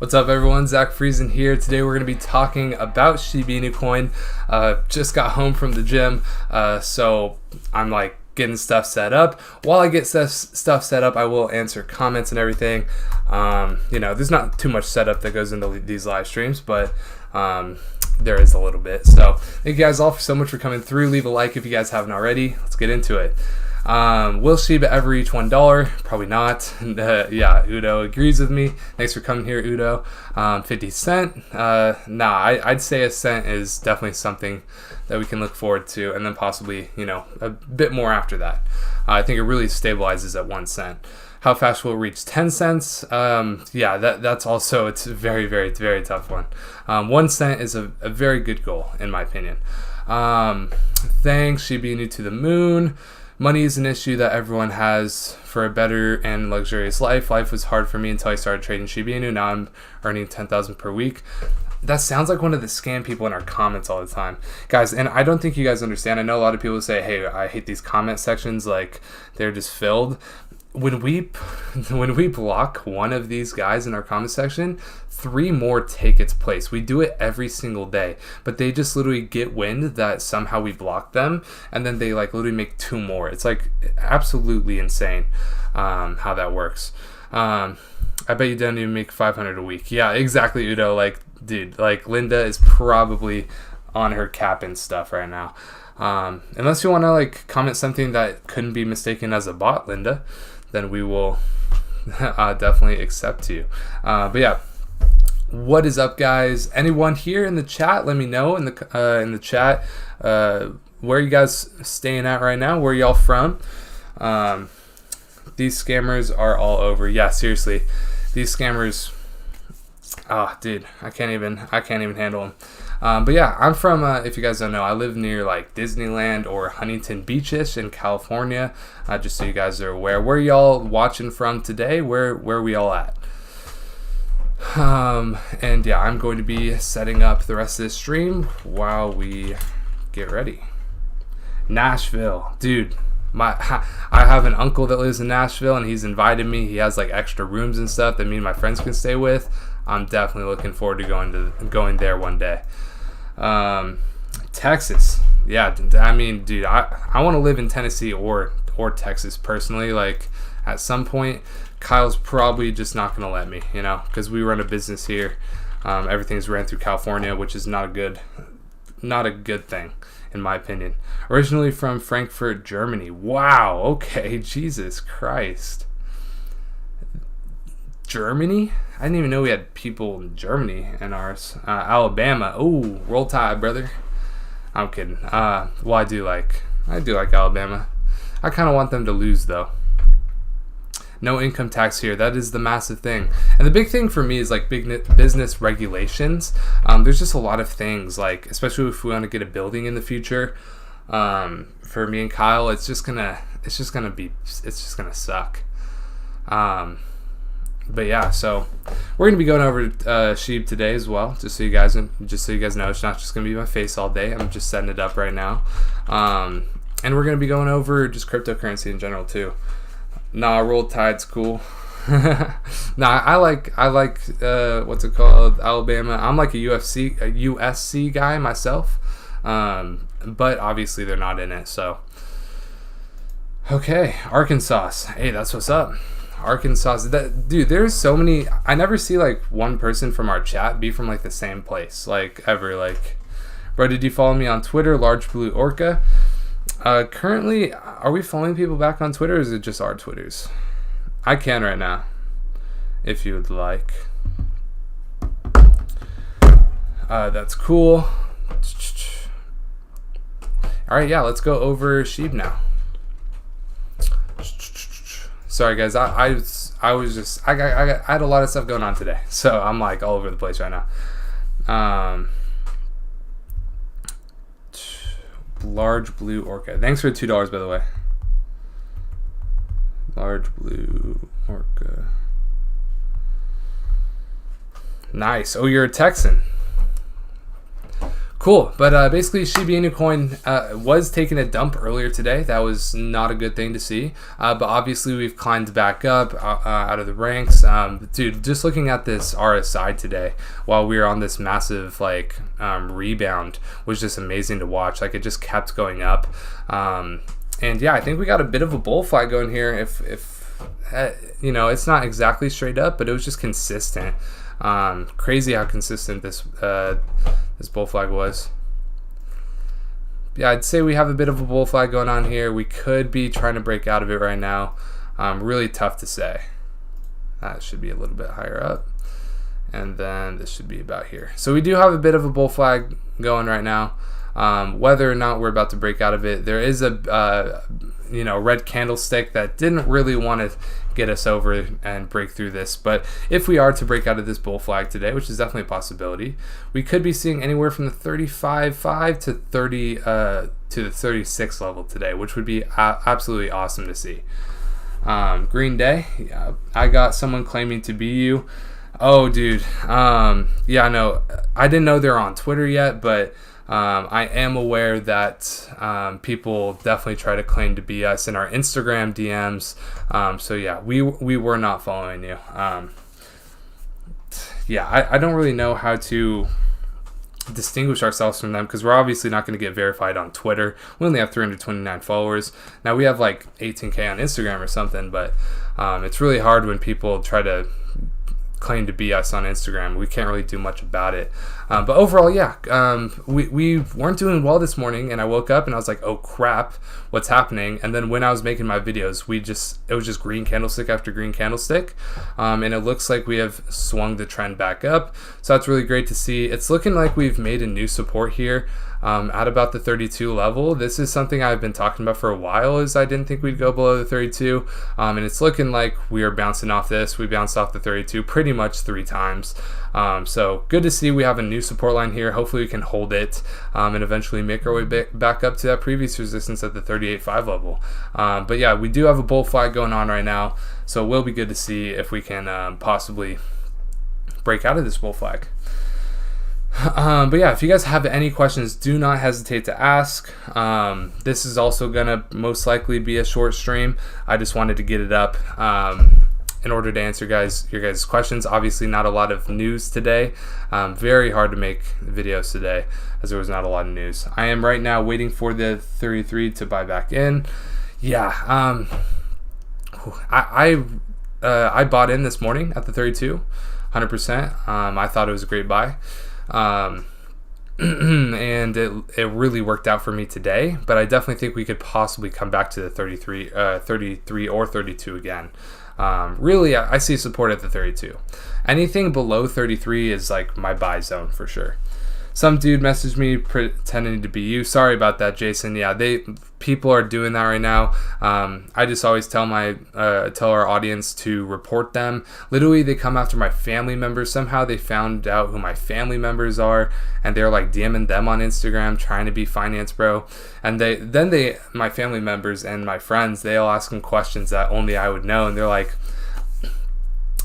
What's up, everyone? Zach Friesen here. Today we're going to be talking about Shiba Inu Coin. Just got home from the gym, so I'm like getting stuff set up. While I get stuff set up, I will answer comments and everything. There's not too much setup that goes into these live streams, but there is a little bit. So thank you guys all so much for coming through. Leave a like if you guys haven't already. Let's get into it. Will Shiba ever reach $1? Probably not. Yeah, Udo agrees with me. Thanks for coming here, Udo. 50 cent. I'd say a cent is definitely something that we can look forward to, and then possibly, a bit more after that. I think it really stabilizes at 1 cent. How fast will it reach 10 cents? That's also, it's a very, very, very tough one. 1 cent is a very good goal, in my opinion. Thanks, Shiba Inu to the moon. Money is an issue that everyone has for a better and luxurious life. Life was hard for me until I started trading Shiba Inu. Now I'm earning $10,000 per week. That sounds like one of the scam people in our comments all the time. Guys, and I don't think you guys understand. I know a lot of people say, hey, I hate these comment sections, like they're just filled. When we block one of these guys in our comment section, 3 more take its place. We do it every single day, but they just literally get wind that somehow we blocked them, and then they like literally make 2 more. It's like absolutely insane how that works. I bet you don't even make 500 a week. Yeah, exactly, Udo. Like, dude, like Linda is probably on her cap and stuff right now. Unless you want to like comment something that couldn't be mistaken as a bot, Linda, then we will definitely accept you. But yeah, what is up, guys? Anyone here in the chat? Let me know in the chat where you guys staying at right now. Where y'all from? These scammers are all over. Yeah, seriously, these scammers. Oh, dude, I can't even handle them. But yeah, I'm from, if you guys don't know, I live near like Disneyland or Huntington Beach-ish in California, just so you guys are aware. Where y'all watching from today? Where we all at? And yeah, I'm going to be setting up the rest of this stream while we get ready. Nashville, dude. I have an uncle that lives in Nashville, and he's invited me. He has like extra rooms and stuff that me and my friends can stay with. I'm definitely looking forward to going there one day. Texas, yeah. I mean, dude, I want to live in Tennessee or Texas personally. Like at some point, Kyle's probably just not gonna let me, because we run a business here. Everything's ran through California, which is not a good thing in my opinion. Originally from Frankfurt, Germany. Wow. Okay. Jesus Christ. Germany? I didn't even know we had people in Germany in ours. Alabama. Oh, roll tide, brother. I'm kidding. Well, I do like Alabama. I kind of want them to lose, though. No income tax here. That is the massive thing. And the big thing for me is like big business regulations. There's just a lot of things, like especially if we want to get a building in the future. For me and Kyle, it's just gonna suck. But yeah, so we're gonna be going over Shib today as well, just so you guys know. It's not just gonna be my face all day. I'm just setting it up right now, and we're gonna be going over just cryptocurrency in general too. Nah, roll tide's cool. I like what's it called, Alabama. I'm like a USC guy myself, but obviously they're not in it. So okay, Arkansas. Hey, that's what's up. Arkansas, dude, there's so many. I never see like one person from our chat be from like the same place, like ever. Like, bro, did you follow me on Twitter? Large Blue Orca. Currently, are we following people back on Twitter, or is it just our Twitters? I can right now, if you would like. That's cool. All right, yeah, let's go over Shib now. Sorry guys, I had a lot of stuff going on today, so I'm like all over the place right now. Large Blue Orca. Thanks for the $2, by the way. Large Blue Orca. Nice. Oh, you're a Texan. Cool, but basically Shiba Inu Coin was taking a dump earlier today. That was not a good thing to see, but obviously we've climbed back up out of the ranks. Dude, just looking at this RSI today while we were on this massive rebound was just amazing to watch. Like, it just kept going up, and yeah, I think we got a bit of a bull flag going here. If it's not exactly straight up, but it was just consistent. Crazy how consistent this bull flag was. Yeah, I'd say we have a bit of a bull flag going on here. We could be trying to break out of it right now. Really tough to say. That should be a little bit higher up, and then this should be about here. So we do have a bit of a bull flag going right now. Whether or not we're about to break out of it, there is a red candlestick that didn't really want to get us over and break through this. But if we are to break out of this bull flag today, which is definitely a possibility, we could be seeing anywhere from the 35.5 to 30 to the 36 level today, which would be absolutely awesome to see. Green Day, yeah, I got someone claiming to be you. Oh, dude. Yeah, no, I didn't know they're on Twitter yet, but I am aware that people definitely try to claim to be us in our Instagram DMs. So yeah, we were not following you. Yeah, I don't really know how to distinguish ourselves from them, because we're obviously not going to get verified on Twitter. We only have 329 followers. Now we have like 18K on Instagram or something, but it's really hard when people try to claim to be us on Instagram. We can't really do much about it, but overall, yeah, we weren't doing well this morning, and I woke up and I was like, oh crap, what's happening? And then when I was making my videos, it was just green candlestick after green candlestick, and it looks like we have swung the trend back up, so that's really great to see. It's looking like we've made a new support here at about the 32 level. This is something I've been talking about for a while, is I didn't think we'd go below the 32, and it's looking like we are bouncing off this. We bounced off the 32 pretty much 3 times, so good to see we have a new support line here. Hopefully we can hold it and eventually make our way back up to that previous resistance at the 38.5 level. But yeah, we do have a bull flag going on right now, so it will be good to see if we can possibly break out of this bull flag. But yeah, if you guys have any questions, do not hesitate to ask. This is also gonna most likely be a short stream. I just wanted to get it up in order to answer your guys' questions. Obviously not a lot of news today. Very hard to make videos today as there was not a lot of news. I am right now waiting for the 33 to buy back in. Yeah, I bought in this morning at the 32, 100%. I thought it was a great buy. And it really worked out for me today, but I definitely think we could possibly come back to the 33 or 32 again. Really, I see support at the 32. Anything below 33 is like my buy zone for sure. Some dude messaged me pretending to be you. Sorry about that, Jason. Yeah, people are doing that right now. I just always tell our audience to report them. Literally, they come after my family members. Somehow they found out who my family members are, and they're like DMing them on Instagram, trying to be finance bro. And my family members and my friends, they all ask them questions that only I would know, and they're like,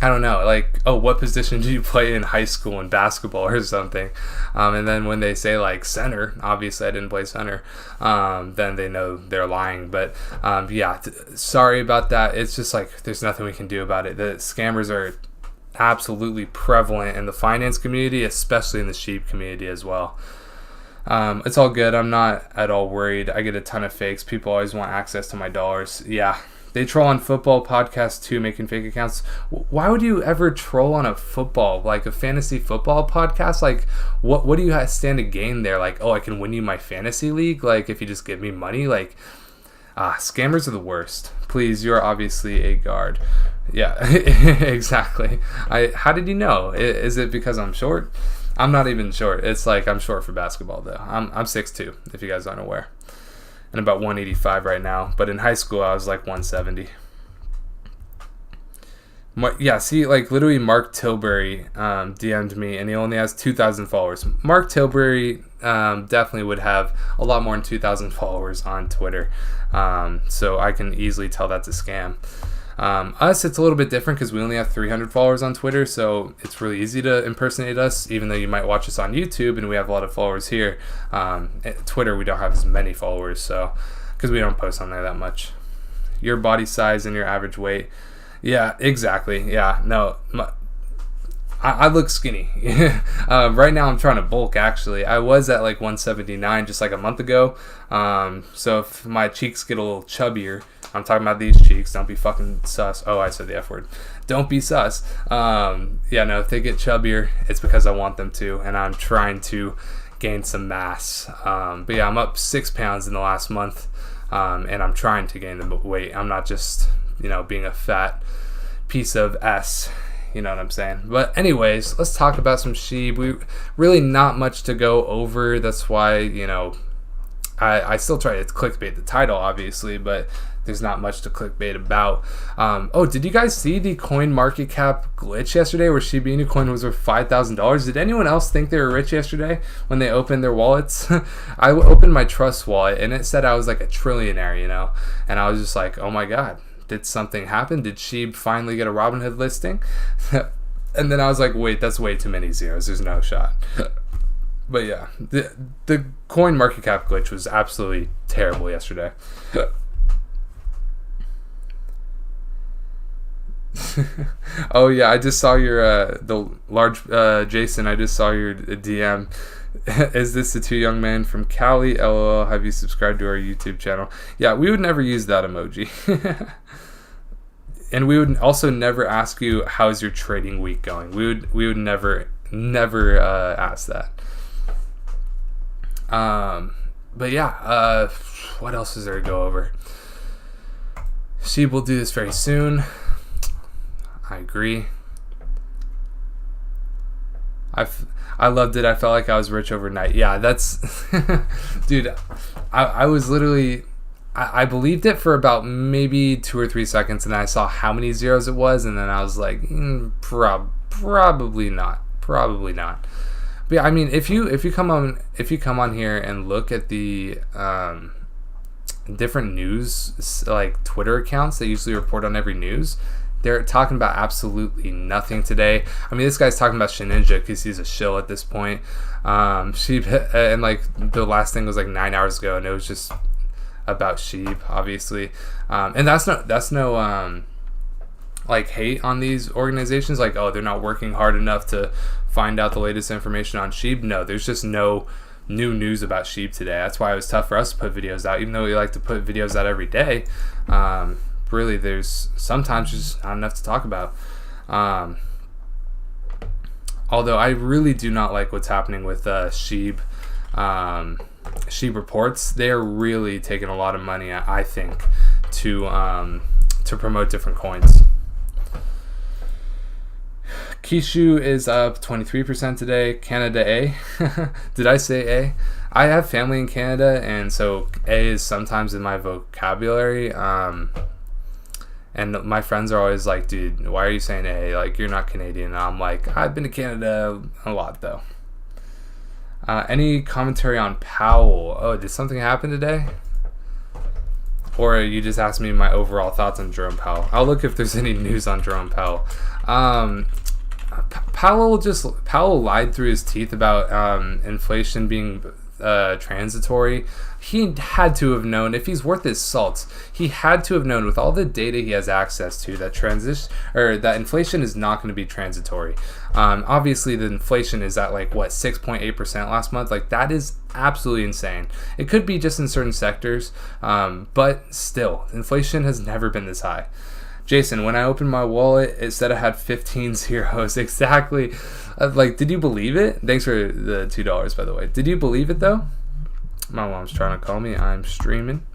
I don't know, like, oh, what position did you play in high school in basketball or something? And then when they say like center, obviously I didn't play center, then they know they're lying. But yeah, sorry about that. It's just like there's nothing we can do about it. The scammers are absolutely prevalent in the finance community, especially in the Shib community as well. It's all good. I'm not at all worried. I get a ton of fakes. People always want access to my dollars. Yeah. They troll on football podcasts too, making fake accounts. Why would you ever troll on a fantasy football podcast? Like, what do you stand to gain there? Like, oh, I can win you my fantasy league? Like, if you just give me money? Like, scammers are the worst. Please, you're obviously a guard. Yeah, exactly. How did you know? Is it because I'm short? I'm not even short. It's like I'm short for basketball, though. I'm 6'2", if you guys aren't aware. And about 185 right now, but in high school I was like 170. Yeah, see, like literally Mark Tilbury DM'd me, and he only has 2,000 followers. Mark Tilbury definitely would have a lot more than 2,000 followers on Twitter, so I can easily tell that's a scam. Us, it's a little bit different because we only have 300 followers on Twitter, so it's really easy to impersonate us, even though you might watch us on YouTube and we have a lot of followers here. At Twitter, we don't have as many followers, so because we don't post on there that much. Your body size and your average weight. Yeah, exactly. Yeah, no, I look skinny. Right now I'm trying to bulk, actually. I was at like 179 just like a month ago. So if my cheeks get a little chubbier, I'm talking about these cheeks, don't be fucking sus. Oh, I said the F word. Don't be sus. Yeah, no, if they get chubbier, it's because I want them to, and I'm trying to gain some mass. But yeah, I'm up 6 pounds in the last month, and I'm trying to gain the weight. I'm not just, being a fat piece of S. You know what I'm saying? But anyways, let's talk about some Shib. We really not much to go over. That's why, I still try to clickbait the title, obviously, but there's not much to clickbait about. Did you guys see the CoinMarketCap glitch yesterday where Shiba Inu Coin was worth $5,000? Did anyone else think they were rich yesterday when they opened their wallets? I opened my Trust wallet and it said I was like a trillionaire, and I was just like, oh my God. Did something happen? Did Shib finally get a Robinhood listing? And then I was like, wait, that's way too many zeros. There's no shot. But yeah, the CoinMarketCap glitch was absolutely terrible yesterday. Oh yeah, I just saw your the large Jason. I just saw your DM. Is this the two young men from Cali? LOL. Have you subscribed to our YouTube channel? Yeah, we would never use that emoji. And we would also never ask you how's your trading week going. We would never ask that. But yeah, what else is there to go over? Shib will do this very soon. I agree. I loved it. I felt like I was rich overnight. Yeah, that's dude. I was literally. I believed it for about maybe 2 or 3 seconds, and then I saw how many zeros it was, and then I was like, probably not. But yeah, I mean, if you come on here and look at the different news like Twitter accounts that usually report on every news, they're talking about absolutely nothing today. I mean, this guy's talking about Ninja because he's a shill at this point. Shib, and like the last thing was like 9 hours ago, and it was just about Shib, obviously. And that's no like hate on these organizations, like, oh, they're not working hard enough to find out the latest information on Shib. No, there's just no new news about Shib today. That's why it was tough for us to put videos out, even though we like to put videos out every day. Really, there's sometimes just not enough to talk about. Although I really do not like what's happening with Shib. Shib reports, they're really taking a lot of money, I think, to promote different coins. Kishu is up 23% today. Canada A. Did I say A? I have family in Canada, and so A is sometimes in my vocabulary. And my friends are always like, dude, why are you saying A? Like, you're not Canadian. And I'm like, I've been to Canada a lot, though. Any commentary on Powell? Oh, did something happen today? Or you just asked me my overall thoughts on Jerome Powell. I'll look if there's any news on Jerome Powell. Powell lied through his teeth about inflation being transitory. He had to have known, if he's worth his salt, he had to have known with all the data he has access to that that inflation is not going to be transitory. Obviously the inflation is at like 6.8% last month. Like, that is absolutely insane. It could be just in certain sectors, but still, inflation has never been this high. Jason, when I opened my wallet, it said I had 15 zeros. Exactly. Did you believe it? Thanks for the $2, by the way. Did you believe it, though? My mom's trying to call me. I'm streaming.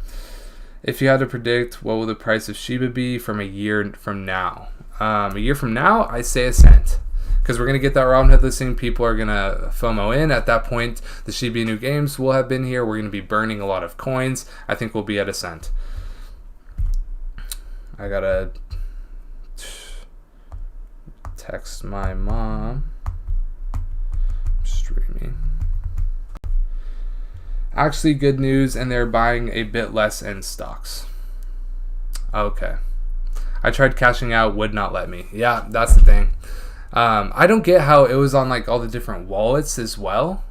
If you had to predict, what will the price of Shiba be from a year from now? A year from now, I say a cent. Because we're going to get that Robinhood listing. People are going to FOMO in. At that point, the Shiba Inu games will have been here. We're going to be burning a lot of coins. I think we'll be at a cent. I got to text my mom. Streaming. Actually, good news, and they're buying a bit less in stocks. Okay. I tried cashing out, would not let me. Yeah, that's the thing. I don't get how it was on like all the different wallets as well.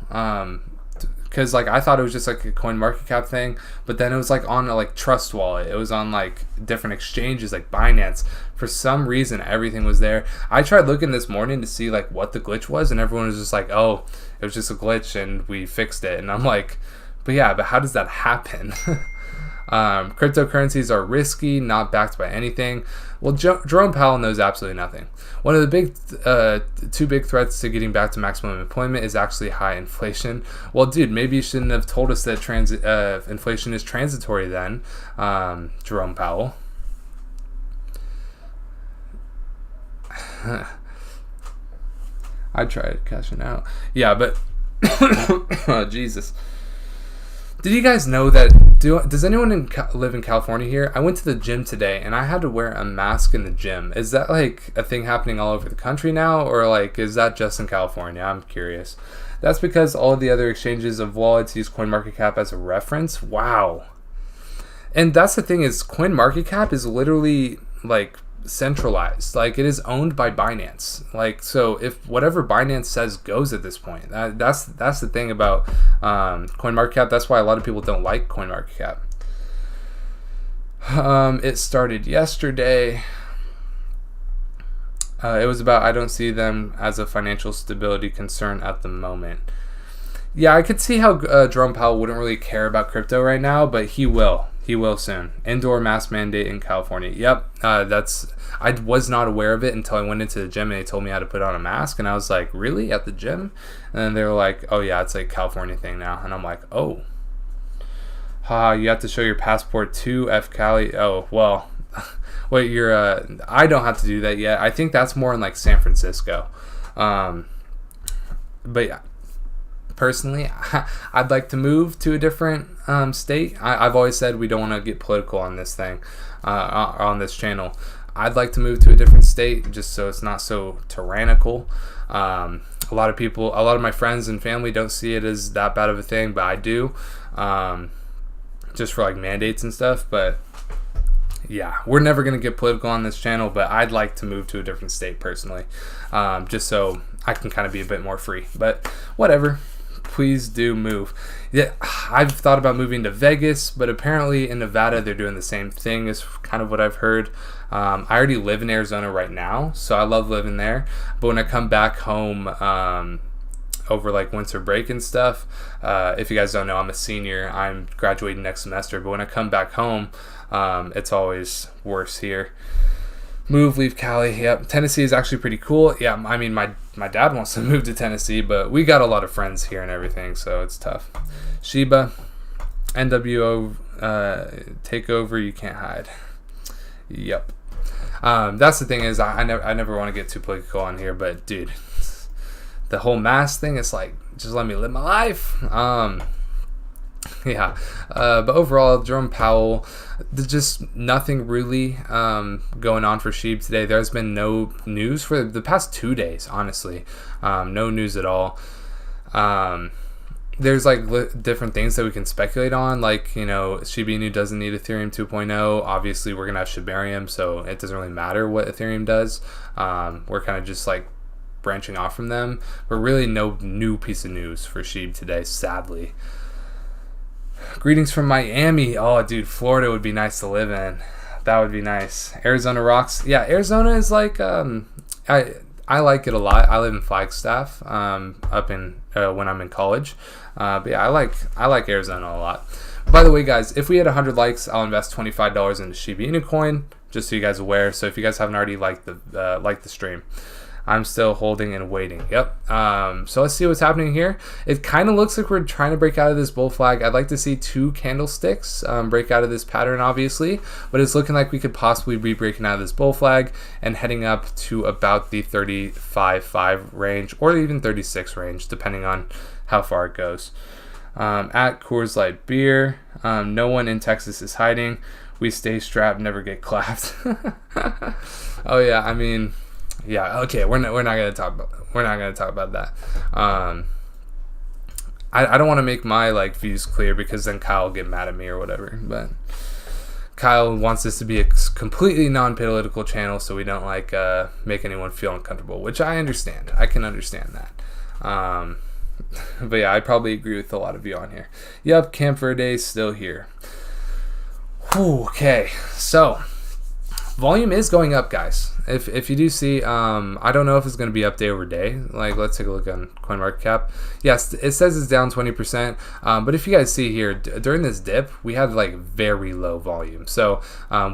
Because like I thought it was just like a CoinMarketCap thing, but then it was like on a like Trust wallet. It was on like different exchanges like Binance. For some reason, everything was there. I tried looking this morning to see like what the glitch was, and everyone was just like, "Oh, it was just a glitch, and we fixed it." And I'm like, "But yeah, but how does that happen?" Cryptocurrencies are risky, not backed by anything. Well, Jerome Powell knows absolutely nothing. One of the two big threats to getting back to maximum employment is actually high inflation. Well, dude, maybe you shouldn't have told us that inflation is transitory then, Jerome Powell. I tried cashing out. Yeah, but oh, Jesus. Did you guys know that? Does anyone live in California here? I went to the gym today and I had to wear a mask in the gym. Is that like a thing happening all over the country now, or like is that just in California? I'm curious. That's because all of the other exchanges of wallets use CoinMarketCap as a reference. Wow. And that's the thing is CoinMarketCap is literally like centralized. Like it is owned by Binance. Like so if whatever Binance says goes at this point. That's the thing about CoinMarketCap. That's why a lot of people don't like CoinMarketCap. It started yesterday. It was about I don't see them as a financial stability concern at the moment. Yeah, I could see how Jerome Powell wouldn't really care about crypto right now, but he will. He will soon. Indoor mask mandate in California. Yep, I was not aware of it until I went into the gym and they told me how to put on a mask, and I was like, really, at the gym? And then they were like, oh yeah, it's like a California thing now, and I'm like, oh, you have to show your passport to Cali. Oh well, wait, you're I don't have to do that yet. I think that's more in like San Francisco, but yeah. Personally, I'd like to move to a different state. I've always said we don't want to get political on this thing, on this channel. I'd like to move to a different state just so it's not so tyrannical. A lot of my friends and family don't see it as that bad of a thing, but I do, just for like mandates and stuff. But yeah, we're never going to get political on this channel, but I'd like to move to a different state personally, just so I can kind of be a bit more free. But whatever. Please do move. Yeah, I've thought about moving to Vegas, but apparently in Nevada they're doing the same thing is kind of what I've heard. I already live in Arizona right now, so I love living there. But when I come back home over like winter break and stuff, if you guys don't know, I'm a senior. I'm graduating next semester, but when I come back home, it's always worse here. Leave Cali. Yep. Tennessee is actually pretty cool. Yeah, I mean, my dad wants to move to Tennessee, but we got a lot of friends here and everything, so it's tough. Shiba, NWO, takeover, you can't hide. Yep. That's the thing is, I never want to get too political on here, but dude, the whole mask thing, it's like, just let me live my life. Yeah, but overall, Jerome Powell, there's just nothing really going on for Shib today. There's been no news for the past 2 days, honestly. No news at all. There's like different things that we can speculate on, like, you know, Shiba Inu doesn't need Ethereum 2.0. Obviously, we're going to have Shibarium, so it doesn't really matter what Ethereum does. We're kind of just like branching off from them, but really no new piece of news for Shib today, sadly. Greetings from Miami. Oh, dude, Florida would be nice to live in. That would be nice. Arizona rocks. Yeah, Arizona is like, I like it a lot. I live in Flagstaff, up in when I'm in college. But yeah, I like Arizona a lot. By the way, guys, if we hit 100 likes, I'll invest $25 into Shiba Inu Coin, just so you guys are aware. So if you guys haven't already liked the stream. I'm still holding and waiting. Yep. So let's see what's happening here. It kind of looks like we're trying to break out of this bull flag. I'd like to see 2 candlesticks break out of this pattern, obviously, but it's looking like we could possibly be breaking out of this bull flag and heading up to about the 35.5 range or even 36 range, depending on how far it goes. At Coors Light Beer, no one in Texas is hiding. We stay strapped, never get clapped. Oh yeah, I mean. Yeah, okay, we're not gonna talk about that. I don't want to make my like views clear because then Kyle will get mad at me or whatever. But Kyle wants this to be a completely non-political channel, so we don't like make anyone feel uncomfortable, which I understand. I can understand that. But yeah, I probably agree with a lot of you on here. Yep, Camp Verde is still here. Whew, okay, so volume is going up, guys. If you do see, I don't know if it's going to be up day over day. Like, let's take a look on CoinMarketCap. Yes, it says it's down 20%. But if you guys see here, during this dip, we had like very low volume. So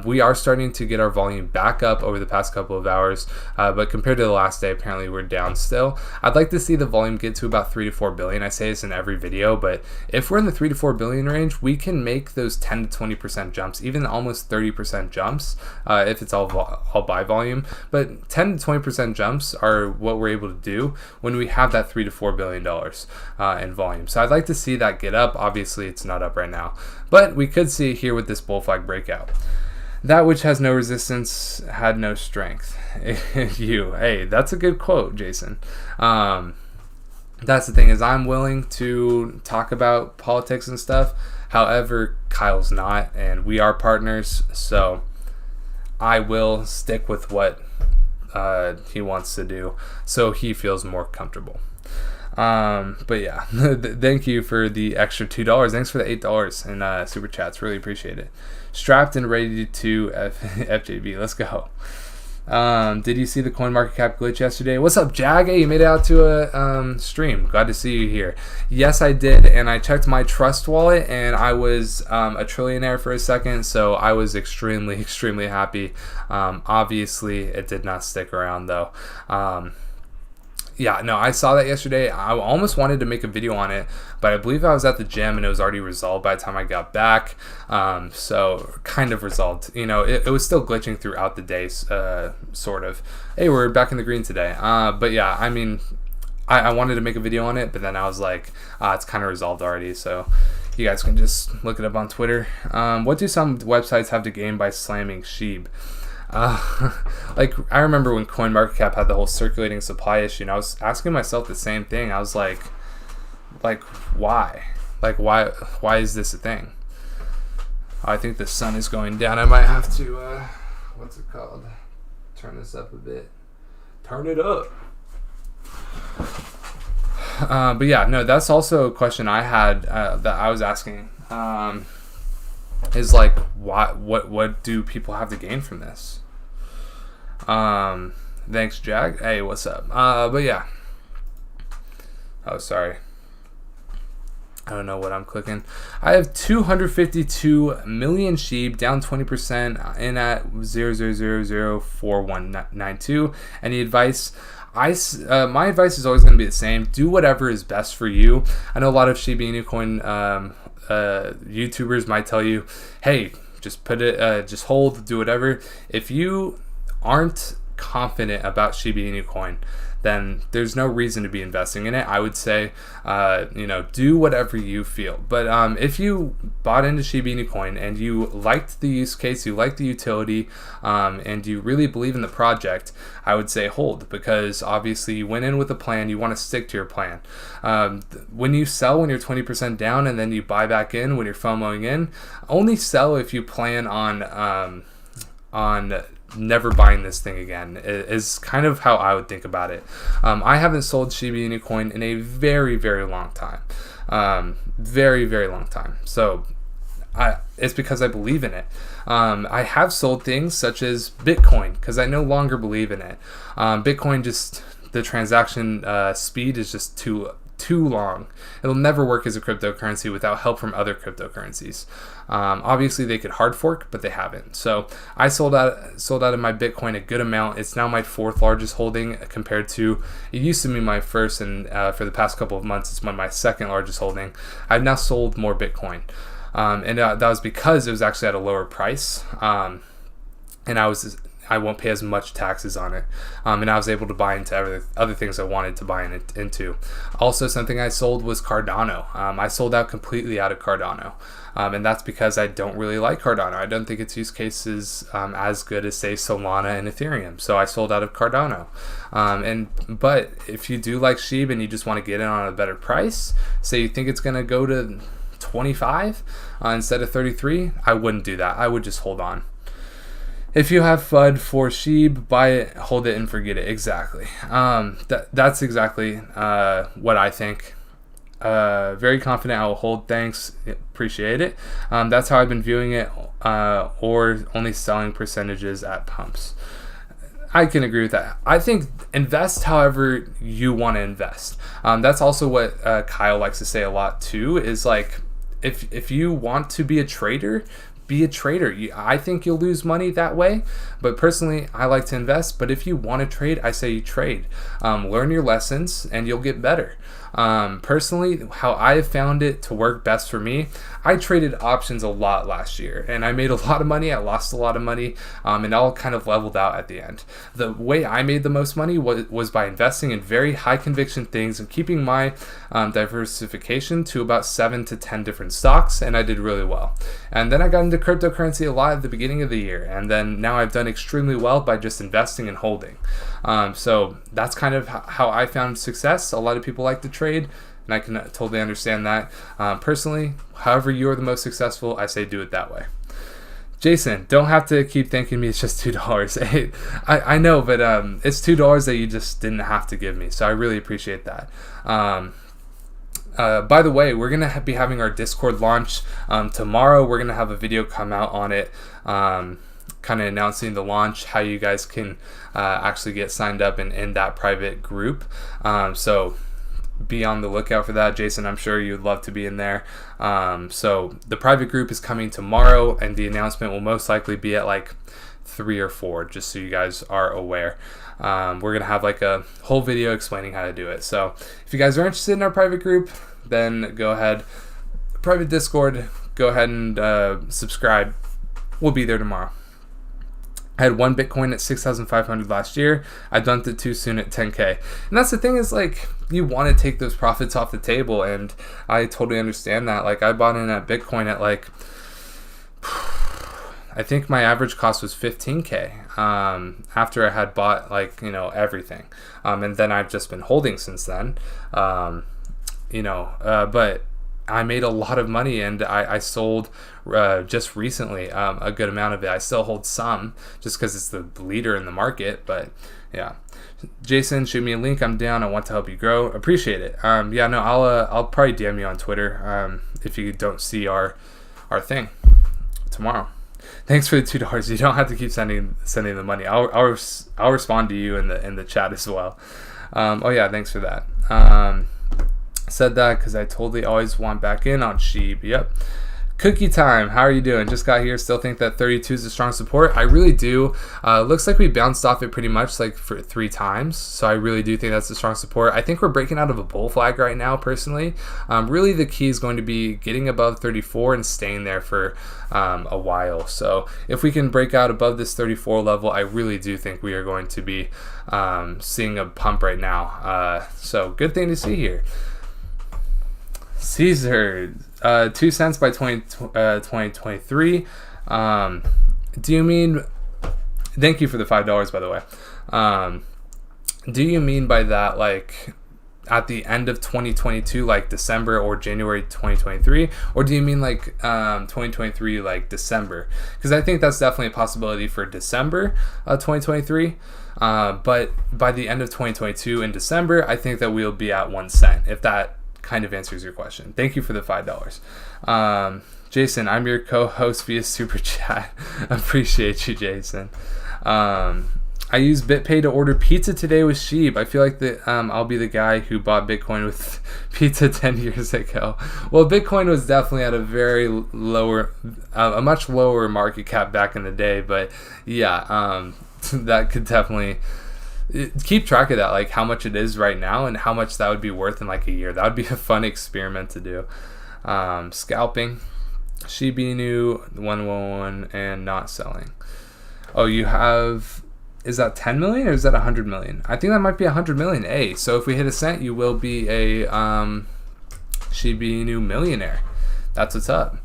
we are starting to get our volume back up over the past couple of hours. But compared to the last day, apparently we're down still. I'd like to see the volume get to about 3 to 4 billion. I say this in every video, but if we're in the 3 to 4 billion range, we can make those 10 to 20% jumps, even almost 30% jumps if it's all buy volume. But 10 to 20% jumps are what we're able to do when we have that $3 to $4 billion in volume. So I'd like to see that get up. Obviously, it's not up right now, but we could see it here with this bull flag breakout. That which has no resistance had no strength. Hey, that's a good quote, Jason. That's the thing, is I'm willing to talk about politics and stuff. However, Kyle's not, and we are partners, so I will stick with what he wants to do so he feels more comfortable. But yeah, thank you for the extra $2. Thanks for the $8 in super chats. Really appreciate it. Strapped and ready to FJB. Let's go. Did you see the CoinMarketCap glitch yesterday? What's up, Jag? Hey, you made it out to a stream. Glad to see you here. Yes, I did, and I checked my Trust wallet, and I was a trillionaire for a second, so I was extremely, extremely happy. Obviously, it did not stick around, though. Yeah, no, I saw that yesterday. I almost wanted to make a video on it, but I believe I was at the gym and it was already resolved by the time I got back. So kind of resolved. You know, it was still glitching throughout the day, sort of. Hey, we're back in the green today. But yeah, I mean, I wanted to make a video on it, but then I was like, it's kind of resolved already. So you guys can just look it up on Twitter. What do some websites have to gain by slamming Shib? Like, I remember when CoinMarketCap had the whole circulating supply issue, and I was asking myself the same thing. I was like why? Like, why is this a thing? I think the sun is going down. I might have to, what's it called? Turn this up a bit. Turn it up. But yeah, no, that's also a question I had that I was asking. Is like, what do people have to gain from this? Thanks, Jag. Hey, what's up? But yeah. Oh, sorry. I don't know what I'm clicking. I have 252 million Shib, down 20%, in at 0.0004192. Any advice? My advice is always going to be the same. Do whatever is best for you. I know a lot of Shiba Inu Coin YouTubers might tell you, hey, just put it, just hold, do whatever. If you aren't confident about Shiba Inu Coin, then there's no reason to be investing in it. I would say, do whatever you feel. But if you bought into Shiba Inu Coin and you liked the use case, you liked the utility, and you really believe in the project, I would say hold, because obviously you went in with a plan. You want to stick to your plan. When you sell when you're 20% down and then you buy back in when you're FOMOing in, only sell if you plan on never buying this thing again, is kind of how I would think about it. I haven't sold Shiba Inu Coin in a very, very long time. Very, very long time. So it's because I believe in it. I have sold things such as Bitcoin because I no longer believe in it. Bitcoin, just the transaction speed is just too long. It'll never work as a cryptocurrency without help from other cryptocurrencies. Obviously they could hard fork, but they haven't. So I sold out of my Bitcoin a good amount. It's now my 4th largest holding compared to, it used to be my first, and for the past couple of months it's my 2nd largest holding. I've now sold more Bitcoin. And that was because it was actually at a lower price. And I won't pay as much taxes on it. And I was able to buy into other things I wanted to buy into. Also, something I sold was Cardano. I sold out completely out of Cardano. And that's because I don't really like Cardano. I don't think its use case is as good as, say, Solana and Ethereum. So I sold out of Cardano. But if you do like Shib and you just want to get in on a better price, say you think it's going to go to 25 instead of 33, I wouldn't do that. I would just hold on. If you have FUD for Shib, buy it, hold it, and forget it. Exactly. That's exactly what I think. Very confident I will hold. Thanks. Appreciate it. That's how I've been viewing it, or only selling percentages at pumps. I can agree with that. I think invest however you want to invest. That's also what Kyle likes to say a lot too, is like, if you want to be a trader, be a trader. I think you'll lose money that way, but personally, I like to invest. But if you want to trade, I say you trade. Learn your lessons and you'll get better. Personally, how I have found it to work best for me, I traded options a lot last year and I made a lot of money. I lost a lot of money, and all kind of leveled out at the end. The way I made the most money was by investing in very high conviction things and keeping my diversification to about 7 to 10 different stocks, and I did really well. And then I got into cryptocurrency a lot at the beginning of the year, and then now I've done extremely well by just investing and holding. So that's kind of how I found success. A lot of people like to trade, and I can totally understand that. Personally, however you are the most successful, I say do it that way. Jason, don't have to keep thanking me. It's just $2. Hey, I know, but it's $2 that you just didn't have to give me, so I really appreciate that. By the way, we're going to be having our Discord launch tomorrow. We're going to have a video come out on it, kind of announcing the launch, how you guys can actually get signed up in that private group. So be on the lookout for that. Jason, I'm sure you'd love to be in there. So the private group is coming tomorrow, and the announcement will most likely be at like 3 or 4, just so you guys are aware. We're going to have like a whole video explaining how to do it. So if you guys are interested in our private group, then go ahead. Private Discord, go ahead and subscribe. We'll be there tomorrow. I had 1 Bitcoin at 6,500 last year. I dumped it too soon at 10K. And that's the thing, is like, you want to take those profits off the table, and I totally understand that. Like, I bought in at Bitcoin at like, I think my average cost was 15K after I had bought like, everything. And then I've just been holding since then, but I made a lot of money, and I sold just recently a good amount of it. I still hold some just because it's the leader in the market, but yeah. Jason, shoot me a link. I'm down. I want to help you grow. Appreciate it. I'll probably DM you on Twitter if you don't see our thing tomorrow. Thanks for the $2. You don't have to keep sending the money. I'll respond to you in the chat as well. Thanks for that. Said that because I totally always want back in on Shib. Yep. Cookie time. How are you doing? Just got here. Still think that 32 is a strong support. I really do. Looks like we bounced off it pretty much like for 3 times. So I really do think that's a strong support. I think we're breaking out of a bull flag right now, personally. Really, the key is going to be getting above 34 and staying there for a while. So if we can break out above this 34 level, I really do think we are going to be seeing a pump right now. So good thing to see here. Caesar, 2 cents by 2023. Do you mean? Thank you for the $5, by the way. Do you mean by that like at the end of 2022, like December or January 2023, or do you mean like 2023, like December? Because I think that's definitely a possibility for December 2023. But by the end of 2022 in December, I think that we'll be at 1 cent. If that kind of answers your question. Thank you for the $5. Jason, I'm your co-host via Super Chat. Appreciate you, Jason. I used BitPay to order pizza today with Shib. I feel like I'll be the guy who bought Bitcoin with pizza 10 years ago. Well, Bitcoin was definitely at a much lower market cap back in the day, but yeah, that could definitely keep track of that, like how much it is right now and how much that would be worth in like a year. That would be a fun experiment to do. Scalping, Shiba Inu 111 and not selling. Oh, you have, is that 10 million or is that 100 million? I think that might be 100 million. Hey, so if we hit a cent, you will be a Shiba Inu millionaire. That's what's up.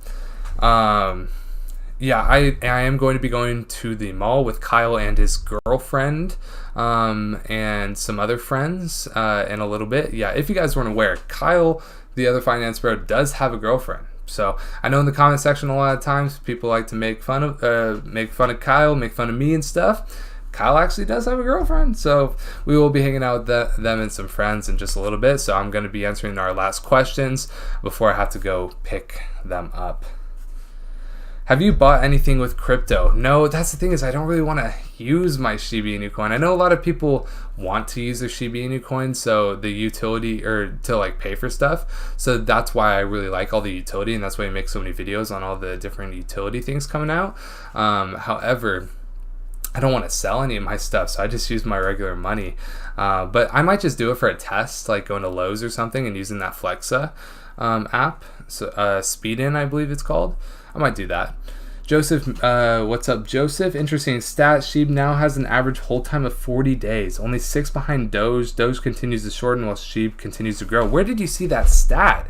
Yeah, I am going to be going to the mall with Kyle and his girlfriend and some other friends in a little bit. Yeah, if you guys weren't aware, Kyle, the other finance bro, does have a girlfriend. So I know in the comment section a lot of times people like to make fun of Kyle, make fun of me and stuff. Kyle actually does have a girlfriend, so we will be hanging out with them and some friends in just a little bit. So I'm going to be answering our last questions before I have to go pick them up. Have you bought anything with crypto? No, that's the thing, is I don't really want to use my Shiba Inu coin. I know a lot of people want to use their Shiba Inu coin, so the utility, or to like pay for stuff. So that's why I really like all the utility, and that's why I make so many videos on all the different utility things coming out. However, I don't want to sell any of my stuff, so I just use my regular money. But I might just do it for a test, like going to Lowe's or something and using that Flexa app, so Speed In, I believe it's called. I might do that. Joseph, what's up, Joseph? Interesting stat. Shib now has an average hold time of 40 days, only 6 behind Doge. Doge continues to shorten while Shib continues to grow. Where did you see that stat?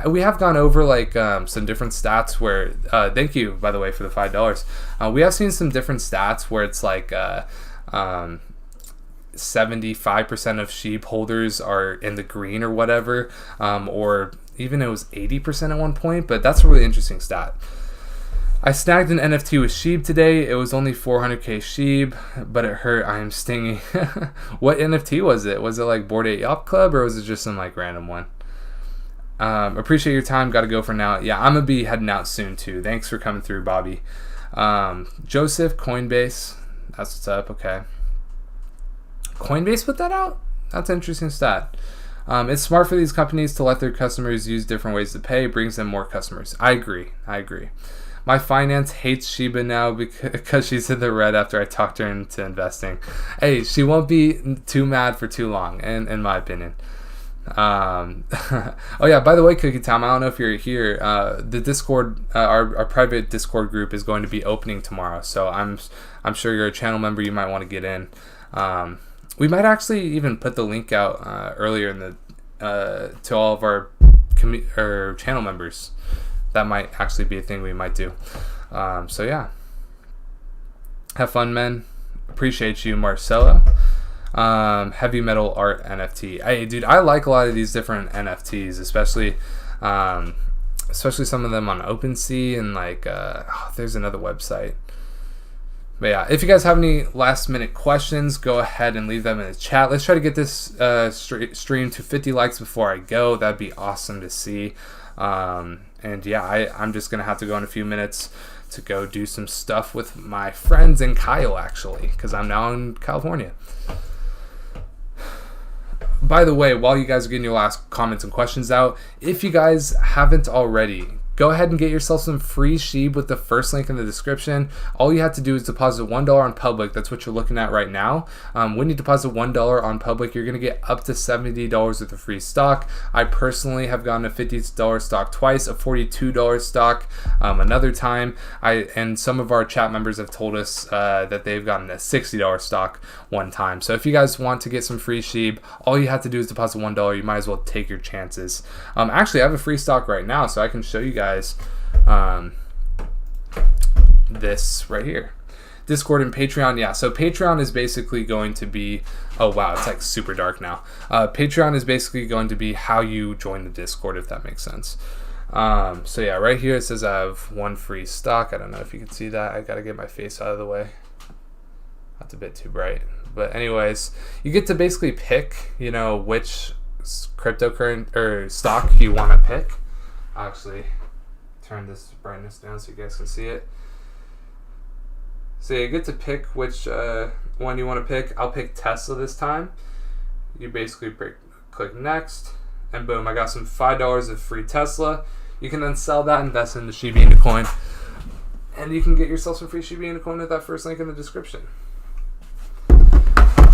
We have gone over like some different stats where, thank you, by the way, for the $5. We have seen some different stats where it's like 75% of Shib holders are in the green or whatever, or even it was 80% at one point, but that's a really interesting stat. I snagged an NFT with Shib today. It was only 400k Shib, but it hurt. I am stinging. What NFT was it? Was it like Bored Ape Yacht Club, or was it just some like random one? Appreciate your time. Got to go for now. Yeah, I'm gonna be heading out soon too. Thanks for coming through, Bobby. Joseph, Coinbase. That's what's up. Okay. Coinbase put that out? That's an interesting stat. It's smart for these companies to let their customers use different ways to pay. It brings them more customers. I agree. My finance hates Shiba now because she's in the red after I talked her into investing. Hey, she won't be too mad for too long, in my opinion. Oh yeah, by the way, Cookie Tom, I don't know if you're here. The Discord, our private Discord group is going to be opening tomorrow, so I'm sure you're a channel member. You might want to get in. We might actually even put the link out earlier in the to all of our channel members. That might actually be a thing we might do. So yeah, have fun, men. Appreciate you, Marcelo. Heavy metal art NFT. Hey, dude, I like a lot of these different NFTs, especially some of them on OpenSea and like there's another website. But yeah, if you guys have any last minute questions, go ahead and leave them in the chat. Let's try to get this stream to 50 likes before I go. That'd be awesome to see. And yeah, I'm just going to have to go in a few minutes to go do some stuff with my friends and Kyle, actually, because I'm now in California. By the way, while you guys are getting your last comments and questions out, if you guys haven't already, go ahead and get yourself some free Shib with the first link in the description. All you have to do is deposit $1 on Public. That's what you're looking at right now. When you deposit $1 on Public, you're going to get up to $70 worth of free stock. I personally have gotten a $50 stock twice, a $42 stock another time. And some of our chat members have told us that they've gotten a $60 stock one time. So if you guys want to get some free Shib, all you have to do is deposit $1. You might as well take your chances. Actually, I have a free stock right now, so I can show you guys this right here. Discord and Patreon. Yeah, so Patreon is basically going to be, oh wow, it's like super dark now. Patreon is basically going to be how you join the Discord, if that makes sense. So yeah, right here it says I have one free stock. I don't know if you can see that. I gotta get my face out of the way. That's a bit too bright. But anyways, you get to basically pick, which cryptocurrency or stock you want to pick. Actually, turn this brightness down so you guys can see it. So you get to pick which one you want to pick. I'll pick Tesla this time. You basically click next, and boom, I got some $5 of free Tesla. You can then sell that, invest in the Shiba Inu Coin, and you can get yourself some free Shiba Inu Coin at that first link in the description.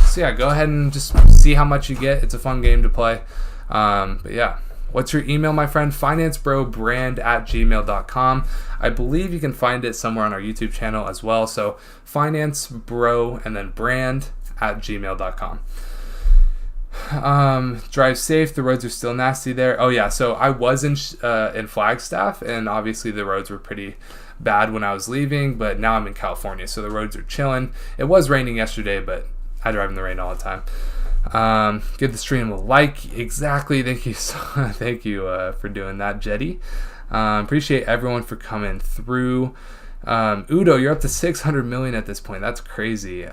So yeah, go ahead and just see how much you get. It's a fun game to play. But yeah. What's your email, my friend? financeBroBrand@gmail.com. I believe you can find it somewhere on our YouTube channel as well. So financebro and then brand@gmail.com. Drive safe. The roads are still nasty there. Oh yeah, so I was in Flagstaff, and obviously the roads were pretty bad when I was leaving, but now I'm in California, so the roads are chilling. It was raining yesterday, but I drive in the rain all the time. Give the stream a like. Exactly. Thank you for doing that, Jetty. Appreciate everyone for coming through. Udo, you're up to 600 million at this point. That's crazy.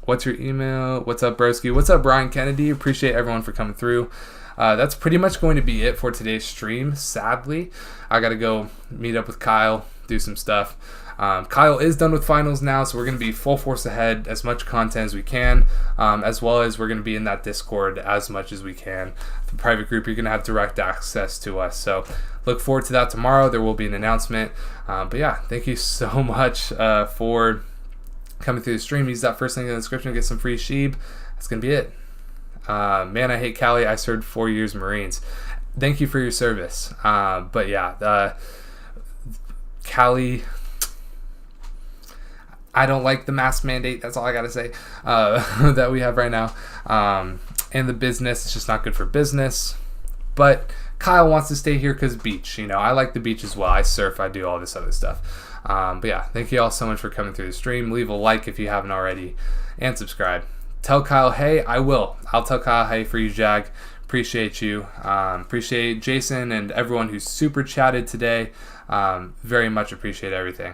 What's your email? What's up, broski? What's up, Brian Kennedy? Appreciate everyone for coming through. That's pretty much going to be it for today's stream. Sadly, I got to go meet up with Kyle, do some stuff. Kyle is done with finals now, so we're going to be full force ahead, as much content as we can, as well as we're going to be in that Discord as much as we can. The private group, you're going to have direct access to us, so look forward to that tomorrow. There will be an announcement. But yeah, thank you so much for coming through the stream. Use that first link in the description to get some free Shib. That's going to be it. Man, I hate Cali. I served 4 years Marines. Thank you for your service. But yeah, Cali... I don't like the mask mandate. That's all I got to say that we have right now. And the business, it's just not good for business. But Kyle wants to stay here because beach. You know, I like the beach as well. I surf. I do all this other stuff. But yeah, thank you all so much for coming through the stream. Leave a like if you haven't already. And subscribe. Tell Kyle, hey, I will. I'll tell Kyle, hey, for you, Jag. Appreciate you. Appreciate Jason and everyone who super chatted today. Very much appreciate everything.